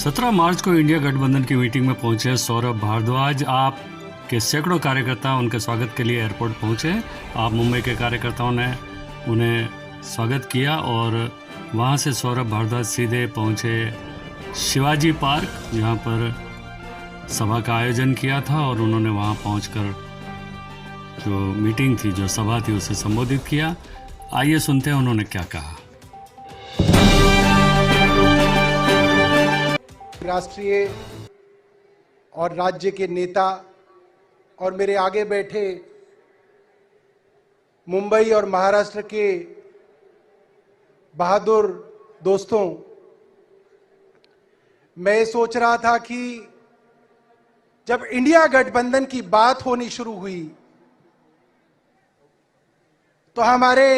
17 मार्च को इंडिया गठबंधन की मीटिंग में पहुंचे सौरभ भारद्वाज। आप के सैकड़ों कार्यकर्ता उनके स्वागत के लिए एयरपोर्ट पहुंचे। आप मुंबई के कार्यकर्ताओं ने उन्हें स्वागत किया और वहां से सौरभ भारद्वाज सीधे पहुंचे शिवाजी पार्क, जहां पर सभा का आयोजन किया था और उन्होंने वहां पहुंचकर जो मीटिंग थी, जो सभा थी, उसे संबोधित किया। आइए सुनते हैं उन्होंने क्या कहा। राष्ट्रीय और राज्य के नेता और मेरे आगे बैठे मुंबई और महाराष्ट्र के बहादुर दोस्तों, मैं सोच रहा था कि जब इंडिया गठबंधन की बात होनी शुरू हुई तो हमारे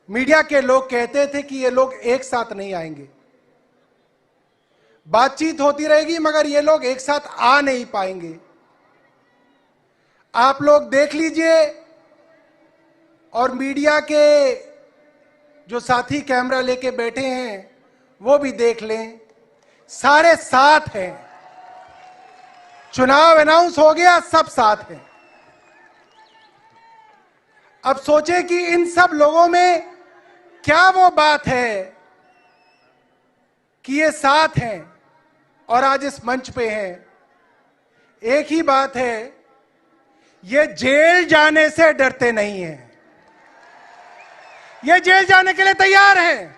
मीडिया के लोग कहते थे कि ये लोग एक साथ नहीं आएंगे, बातचीत होती रहेगी मगर ये लोग एक साथ आ नहीं पाएंगे। आप लोग देख लीजिए और मीडिया के जो साथी कैमरा लेके बैठे हैं वो भी देख लें, सारे साथ हैं। चुनाव अनाउंस हो गया, सब साथ हैं। अब सोचें कि इन सब लोगों में क्या वो बात है कि ये साथ हैं और आज इस मंच पे हैं। एक ही बात है, ये जेल जाने से डरते नहीं हैं, ये जेल जाने के लिए तैयार हैं।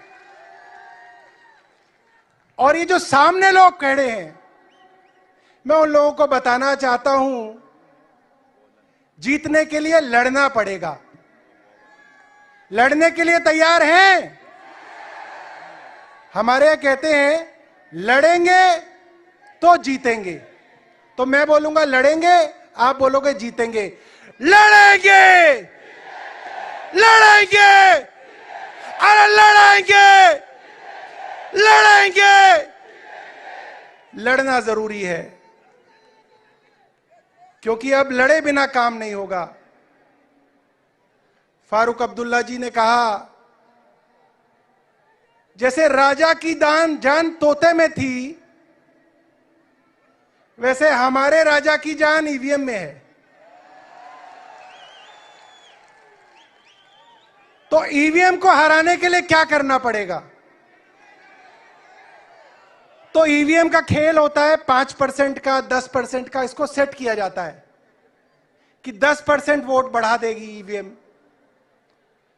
और ये जो सामने लोग खड़े हैं, मैं उन लोगों को बताना चाहता हूं, जीतने के लिए लड़ना पड़ेगा। लड़ने के लिए तैयार हैं? हमारे यहां कहते हैं लड़ेंगे तो जीतेंगे। तो मैं बोलूंगा लड़ेंगे, आप बोलोगे जीतेंगे। लड़ेंगे, लड़ेंगे, अरे लड़ेंगे, लड़ेंगे। लड़ना जरूरी है क्योंकि अब लड़े बिना काम नहीं होगा। फारूक अब्दुल्ला जी ने कहा, जैसे राजा की जान तोते में थी, वैसे हमारे राजा की जान ईवीएम में है। तो ईवीएम को हराने के लिए क्या करना पड़ेगा? तो ईवीएम का खेल होता है 5% का, 10% का। इसको सेट किया जाता है कि 10% वोट बढ़ा देगी ईवीएम,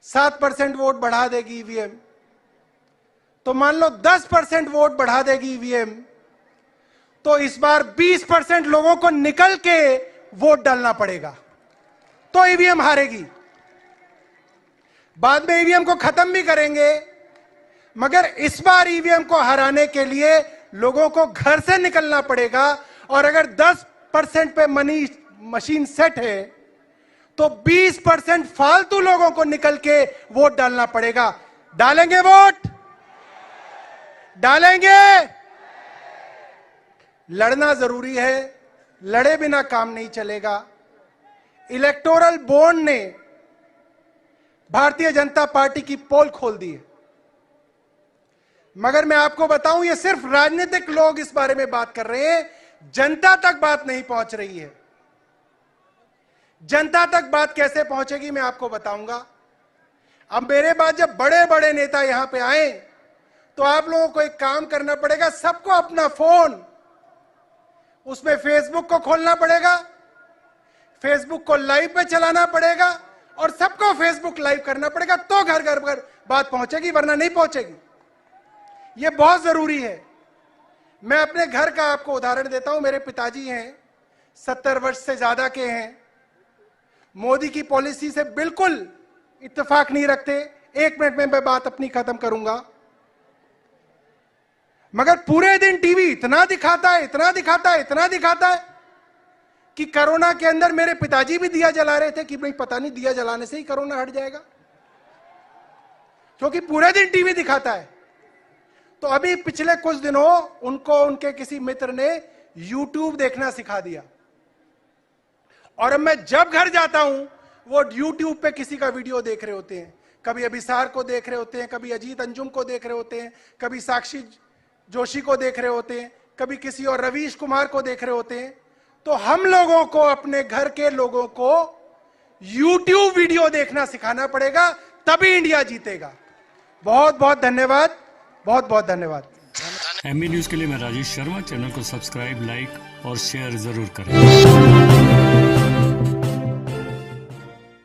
7% वोट बढ़ा देगी ईवीएम। तो मान लो 10% वोट बढ़ा देगी ईवीएम, तो इस बार 20% लोगों को निकल के वोट डालना पड़ेगा, तो ईवीएम हारेगी। बाद में ईवीएम को खत्म भी करेंगे, मगर इस बार ईवीएम को हराने के लिए लोगों को घर से निकलना पड़ेगा। और अगर 10% पे मशीन सेट है तो 20% फालतू लोगों को निकल के वोट डालना पड़ेगा। डालेंगे वोट? डालेंगे? लड़ना जरूरी है, लड़े बिना काम नहीं चलेगा। इलेक्टोरल बॉन्ड ने भारतीय जनता पार्टी की पोल खोल दी है, मगर मैं आपको बताऊं, ये सिर्फ राजनीतिक लोग इस बारे में बात कर रहे हैं, जनता तक बात नहीं पहुंच रही है। जनता तक बात कैसे पहुंचेगी मैं आपको बताऊंगा। अब मेरे बाद जब बड़े बड़े नेता यहां पे आए तो आप लोगों को एक काम करना पड़ेगा, सबको अपना फोन, उसमें फेसबुक को खोलना पड़ेगा, फेसबुक को लाइव पे चलाना पड़ेगा और सबको फेसबुक लाइव करना पड़ेगा, तो घर घर पर बात पहुंचेगी, वरना नहीं पहुंचेगी। यह बहुत जरूरी है। मैं अपने घर का आपको उदाहरण देता हूं। मेरे पिताजी हैं, 70 वर्ष से ज्यादा के हैं, मोदी की पॉलिसी से बिल्कुल इत्तेफाक नहीं रखते। 1 मिनट में मैं बात अपनी खत्म करूंगा। मगर पूरे दिन टीवी इतना दिखाता है, इतना दिखाता है, इतना दिखाता है कि कोरोना के अंदर मेरे पिताजी भी दिया जला रहे थे कि भाई पता नहीं दिया जलाने से ही कोरोना हट जाएगा, क्योंकि पूरे दिन टीवी दिखाता है। तो अभी पिछले कुछ दिनों उनको उनके किसी मित्र ने यूट्यूब देखना सिखा दिया, और अब मैं जब घर जाता हूं वो यूट्यूब पे किसी का वीडियो देख रहे होते हैं। कभी अभिसार को देख रहे होते हैं, कभी अजीत अंजुम को देख रहे होते हैं, कभी साक्षी जोशी को देख रहे होते हैं, कभी किसी और रवीश कुमार को देख रहे होते हैं, तो हम लोगों को अपने घर के लोगों को YouTube वीडियो देखना सिखाना पड़ेगा, तभी इंडिया जीतेगा। बहुत बहुत धन्यवाद, बहुत बहुत धन्यवाद। एमबी न्यूज़ के लिए मैं राजेश शर्मा। चैनल को सब्सक्राइब, लाइक और शेयर ज़रूर करें।